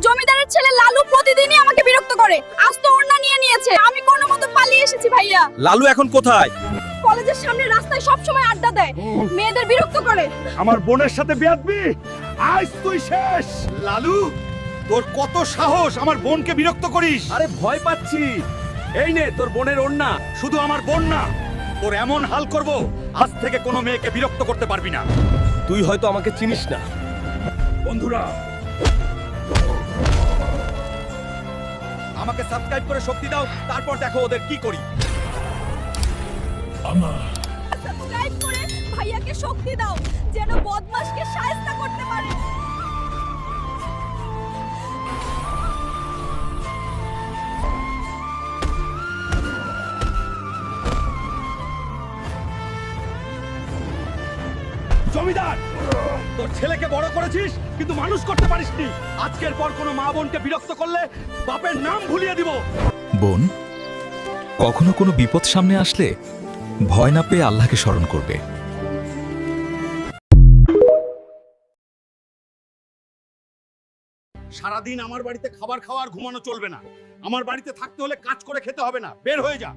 জমিদারের ছেলে লালু প্রতিদিনই আমাকে বিরক্ত করে। আজ তো ওড়না নিয়ে নিয়েছে। আমি কোনো মতো পালিয়ে এসেছি ভাইয়া। লালু এখন কোথায়? কলেজের সামনে রাস্তায় সব সময় আড্ডা দেয়, মেয়েদের বিরক্ত করে। আমার বোনের সাথে বেয়াদবি, আজ তুই শেষ। লালু, তোর কত সাহস আমার বোনকে বিরক্ত করিস? আরে ভয় পাচ্ছি। এই নে তোর বোনের ওড়না। শুধু আমার বোন না, তোর এমন হাল করব আজ থেকে কোনো মেয়েকে বিরক্ত করতে পারবি না। তুই হয়তো আমাকে চিনিস না। বন্ধুরা, আমাকে সাবস্ক্রাইব করে শক্তি দাও, তারপর দেখো ওদের কি করি। সাবস্ক্রাইব করে ভাইয়াকে শক্তি দাও, যেন বদমাশকে শায়েস্তা করতে পারে। জমিদার, তোর ছেলেকে বড় করেছিস কিন্তু মানুষ করতে পারিসনি। আজকের পর কোনো মা বোনকে বিরক্ত করলে বাপের নাম ভুলিয়ে দিব। বোন, কখনো কোনো বিপদ সামনে আসলে ভয় না পেয়ে আল্লাহকে স্মরণ করবে। সারাদিন আমার বাড়িতে খাবার খাওয়া আর ঘুমানো চলবে না। আমার বাড়িতে থাকতে হলে কাজ করে খেতে হবে না। বের হয়ে যা,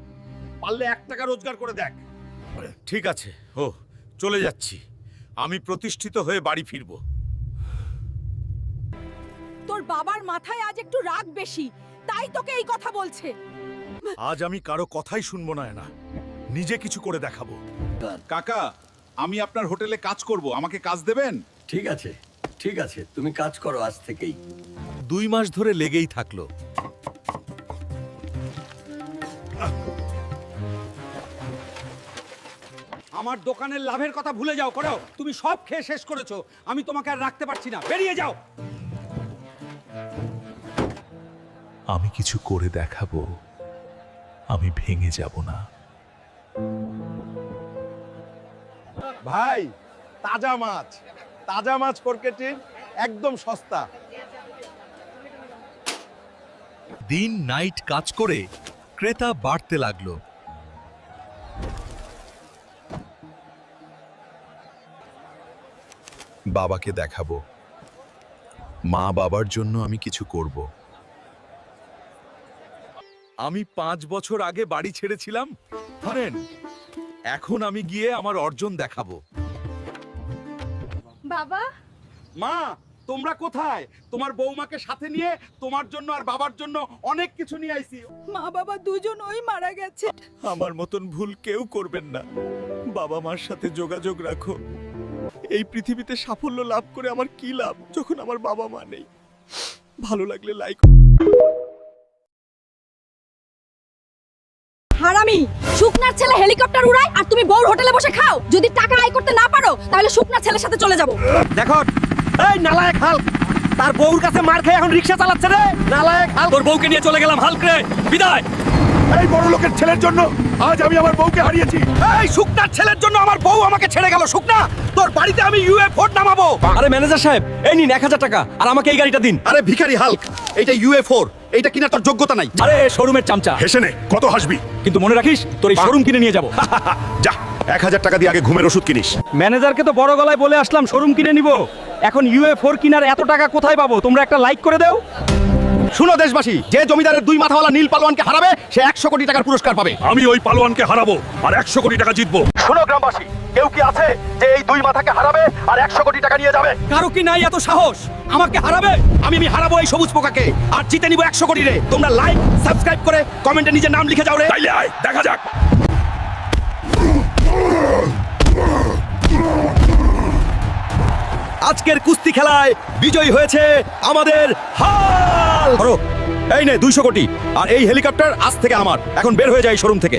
পারলে 1 টাকা রোজগার করে দেখ। ঠিক আছে, ও চলে যাচ্ছি। আমি প্রতিষ্ঠিত হয়ে বাড়ি ফিরবো। তোর বাবার মাথায় আজ একটু রাগ বেশি, তাই তোকে এই কথা বলছে। আজ আমি কারো কথাই শুনবো না, না নিজে কিছু করে দেখাবো। কাকা, আমি আপনার হোটেলে কাজ করব, আমাকে কাজ দেবেন? ঠিক আছে, ঠিক আছে, তুমি কাজ করো আজ থেকেই। 2 মাস ধরে লেগেই থাকলো। আমার দোকানের লাভের কথা ভুলে যাও। করো, তুমি সব খেয়ে শেষ করেছো। আমি তোমাকে আর রাখতে পারছি না, বেরিয়ে যাও। আমি কিছু করে দেখাবো, আমি ভেঙে যাব না। ভাই, তাজা মাছ, তাজা মাছ মার্কেটে একদম সস্তা। দিন নাইট কাজ করে ক্রেতা বাড়তে লাগলো। বাবাকে দেখাবো, মা বাবার জন্য আমি কিছু করব। আমি 5 বছর আগে বাড়ি ছেড়েছিলাম, জানেন? এখন আমি গিয়ে আমার অর্জন দেখাবো। বাবা, মা, তোমরা কোথায়? তোমার বৌমাকে সাথে নিয়ে তোমার জন্য আর বাবার জন্য অনেক কিছু নিয়ে আইছি। মা বাবা দুজনই মারা গেছে। আমার মতন ভুল কেউ করবেন না। বাবা মার সাথে যোগাযোগ রাখো। এই পৃথিবীতে সাফল্য লাভ করে আমার কি লাভ যখন আমার বাবা মা নেই? ভালো লাগলে লাইক। হারামি, শুকনার ছেলে হেলিকপ্টার উড়ায় আর তুমি বউর হোটেলে বসে খাও। যদি টাকা আয় করতে না পারো তাহলে শুকনার ছেলের সাথে চলে যাবো। দেখো, এই নালায়েক হাল্ক তার বউর কাছে মার খেয়ে এখন রিকশা চালাচ্ছে রে। নালায়েক হাল্ক। তোর বউকে নিয়ে চলে গেলাম হাল্ক রে, বিদায়। এই বড় লোকের ছেলের জন্য আজ আমি আমার বউকে হারিয়েছি। এই শুকনার ছেলের জন্য আমার বউ আমাকে ছেড়ে গেল। শুকনা, তোর বাড়িতে আমি ইউএফও নামাবো। আরে ম্যানেজার সাহেব, এই নিন 1000 টাকা আর আমাকে এই গাড়িটা দিন। আরে ভিখারি হাল্ক, এইটা ইউএফও, এইটা কিনা তোর যোগ্যতা নাই। আরে শোরুমের চামচা। হেসে নে, কত হাসবি? কিন্তু মনে রাখিস তোর এই শোরুম কিনে নিয়ে যাব। যা, 1000 টাকা দিয়ে আগে ঘুমের ওষুধ কিনিস। ম্যানেজারকে তো বড় গলায় বলে আসলাম শোরুম কিনে নিব। এখন ইউএফ4 কিনার এত টাকা কোথায় পাবো? তোমরা একটা লাইক করে দাও। শুনো দেশবাসী, যে জমিদারের 2 মাথাওয়ালা নীল পালোয়ানকে হারাবে সে 100 কোটি টাকার পুরস্কার পাবে। আমি ওই পালোয়ানকে হারাবো আর 100 কোটি টাকা জিতবো। শুনো গ্রামবাসী, কেউ কি আছে যে এই 2 মাথাকে হারাবে আর 100 কোটি টাকা নিয়ে যাবে? কারো কি নাই এত সাহস আমাকে হারাবে? আমি হারাবো এই সবুজ পোকাকে আর জিতে নিব 100 কোটি রে। তোমরা লাইক, সাবস্ক্রাইব করে কমেন্টে নিজের নাম লিখে যাও রে। তাইলে আয়, দেখা যাক। আজকের কুস্তি খেলায় বিজয়ী হয়েছে আমাদের হাল্ক। এই নে 200 কোটি আর এই হেলিকপ্টার আজ থেকে আমার। এখন বের হয়ে যায় শোরুম থেকে।